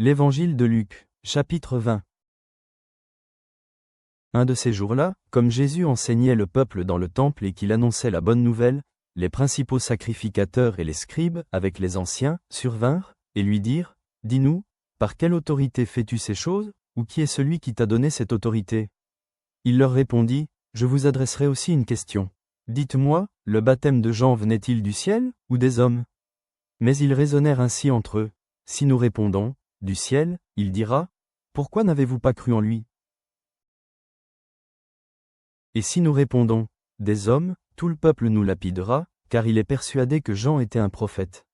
L'Évangile de Luc, chapitre 20. Un de ces jours-là, comme Jésus enseignait le peuple dans le temple et qu'il annonçait la bonne nouvelle, les principaux sacrificateurs et les scribes, avec les anciens, survinrent, et lui dirent, « Dis-nous, par quelle autorité fais-tu ces choses, ou qui est celui qui t'a donné cette autorité ?» Il leur répondit, « Je vous adresserai aussi une question. Dites-moi, le baptême de Jean venait-il du ciel, ou des hommes ?» Mais ils raisonnèrent ainsi entre eux. Si nous répondons, « Du ciel », il dira, « Pourquoi n'avez-vous pas cru en lui ?» Et si nous répondons, « Des hommes », tout le peuple nous lapidera, car il est persuadé que Jean était un prophète.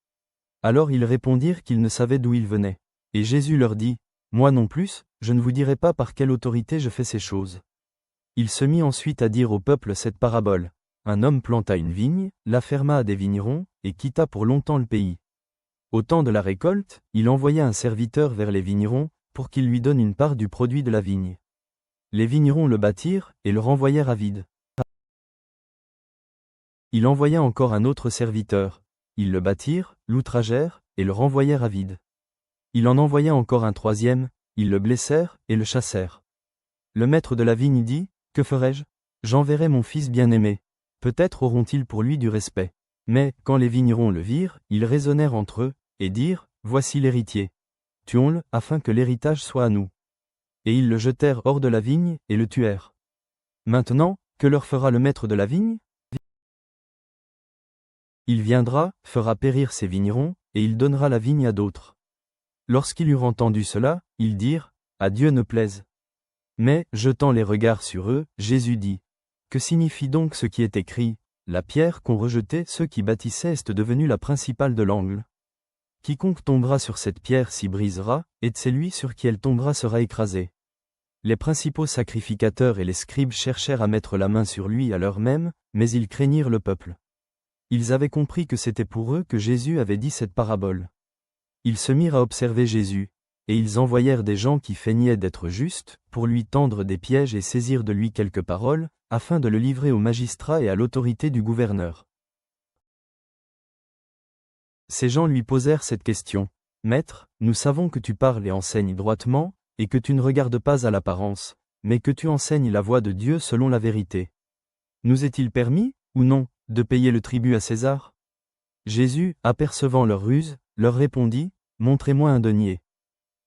Alors ils répondirent qu'ils ne savaient d'où il venait. Et Jésus leur dit, « Moi non plus, je ne vous dirai pas par quelle autorité je fais ces choses. » Il se mit ensuite à dire au peuple cette parabole. Un homme planta une vigne, la ferma à des vignerons, et quitta pour longtemps le pays. Au temps de la récolte, il envoya un serviteur vers les vignerons, pour qu'il lui donne une part du produit de la vigne. Les vignerons le battirent, et le renvoyèrent à vide. Il envoya encore un autre serviteur. Ils le battirent, l'outragèrent, et le renvoyèrent à vide. Il en envoya encore un troisième, ils le blessèrent, et le chassèrent. Le maître de la vigne dit, « Que ferai-je ? J'enverrai mon fils bien-aimé. Peut-être auront-ils pour lui du respect. » Mais, quand les vignerons le virent, ils raisonnèrent entre eux, et dirent, « Voici l'héritier. Tuons-le, afin que l'héritage soit à nous. » Et ils le jetèrent hors de la vigne, et le tuèrent. Maintenant, que leur fera le maître de la vigne ? Il viendra, fera périr ses vignerons, et il donnera la vigne à d'autres. Lorsqu'ils eurent entendu cela, ils dirent, « À Dieu ne plaise. » Mais, jetant les regards sur eux, Jésus dit, « Que signifie donc ce qui est écrit ? La pierre qu'ont rejetée ceux qui bâtissaient est devenue la principale de l'angle. Quiconque tombera sur cette pierre s'y brisera, et de celui sur qui elle tombera sera écrasé. » Les principaux sacrificateurs et les scribes cherchèrent à mettre la main sur lui à l'heure même, mais ils craignirent le peuple. Ils avaient compris que c'était pour eux que Jésus avait dit cette parabole. Ils se mirent à observer Jésus, et ils envoyèrent des gens qui feignaient d'être justes, pour lui tendre des pièges et saisir de lui quelques paroles, afin de le livrer aux magistrats et à l'autorité du gouverneur. Ces gens lui posèrent cette question. « Maître, nous savons que tu parles et enseignes droitement, et que tu ne regardes pas à l'apparence, mais que tu enseignes la voie de Dieu selon la vérité. Nous est-il permis, ou non, de payer le tribut à César ?» Jésus, apercevant leur ruse, leur répondit, « Montrez-moi un denier. »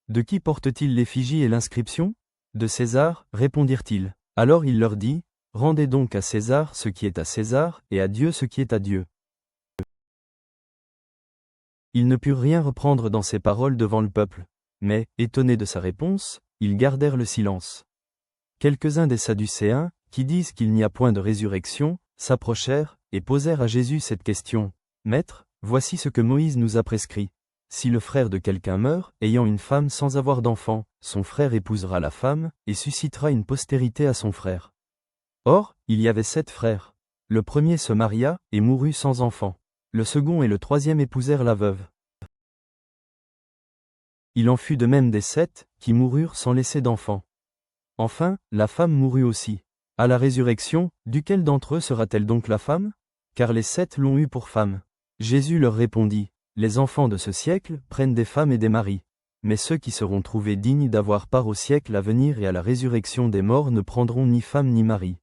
De qui porte-t-il l'effigie et l'inscription ? De César, répondirent-ils. Alors il leur dit, « Rendez donc à César ce qui est à César, et à Dieu ce qui est à Dieu. » Ils ne purent rien reprendre dans ces paroles devant le peuple, mais, étonnés de sa réponse, ils gardèrent le silence. Quelques-uns des Sadducéens, qui disent qu'il n'y a point de résurrection, s'approchèrent, et posèrent à Jésus cette question. « Maître, voici ce que Moïse nous a prescrit. Si le frère de quelqu'un meurt, ayant une femme sans avoir d'enfant, son frère épousera la femme, et suscitera une postérité à son frère. Or, il y avait 7 frères. Le premier se maria, et mourut sans enfant. Le second et le troisième épousèrent la veuve. Il en fut de même des 7, qui moururent sans laisser d'enfant. Enfin, la femme mourut aussi. À la résurrection, duquel d'entre eux sera-t-elle donc la femme ? Car les 7 l'ont eue pour femme. » Jésus leur répondit, « Les enfants de ce siècle prennent des femmes et des maris. Mais ceux qui seront trouvés dignes d'avoir part au siècle à venir et à la résurrection des morts ne prendront ni femme ni mari.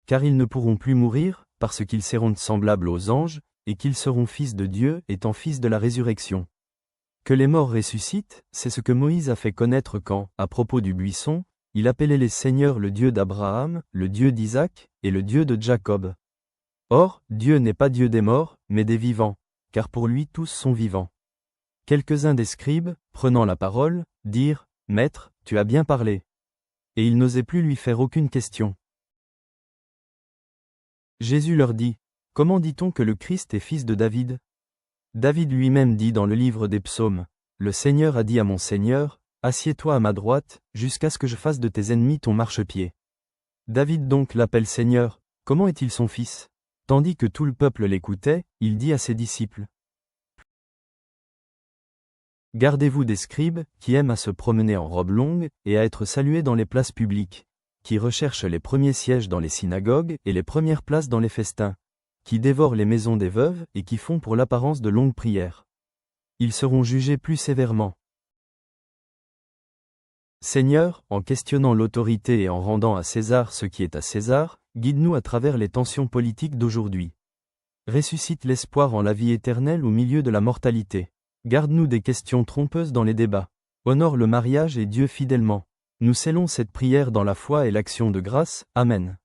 Car ils ne pourront plus mourir, parce qu'ils seront semblables aux anges, et qu'ils seront fils de Dieu étant fils de la résurrection. Que les morts ressuscitent, c'est ce que Moïse a fait connaître quand, à propos du buisson, il appelait les seigneurs le Dieu d'Abraham, le Dieu d'Isaac, et le Dieu de Jacob. Or, Dieu n'est pas Dieu des morts, mais des vivants, car pour lui tous sont vivants. » Quelques-uns des scribes, prenant la parole, dirent, « Maître, tu as bien parlé. » Et ils n'osaient plus lui faire aucune question. Jésus leur dit, « Comment dit-on que le Christ est fils de David ? David lui-même dit dans le livre des psaumes, « Le Seigneur a dit à mon Seigneur, assieds-toi à ma droite, jusqu'à ce que je fasse de tes ennemis ton marchepied. » David donc l'appelle Seigneur, comment est-il son fils ? Tandis que tout le peuple l'écoutait, il dit à ses disciples, « Gardez-vous des scribes, qui aiment à se promener en robe longue, et à être salués dans les places publiques, qui recherchent les premiers sièges dans les synagogues et les premières places dans les festins, qui dévorent les maisons des veuves et qui font pour l'apparence de longues prières. ils seront jugés plus sévèrement. Seigneur, en questionnant l'autorité et en rendant à César ce qui est à César, guide-nous à travers les tensions politiques d'aujourd'hui. Ressuscite l'espoir en la vie éternelle au milieu de la mortalité. Garde-nous des questions trompeuses dans les débats. Honore le mariage et Dieu fidèlement. Nous scellons cette prière dans la foi et l'action de grâce. Amen.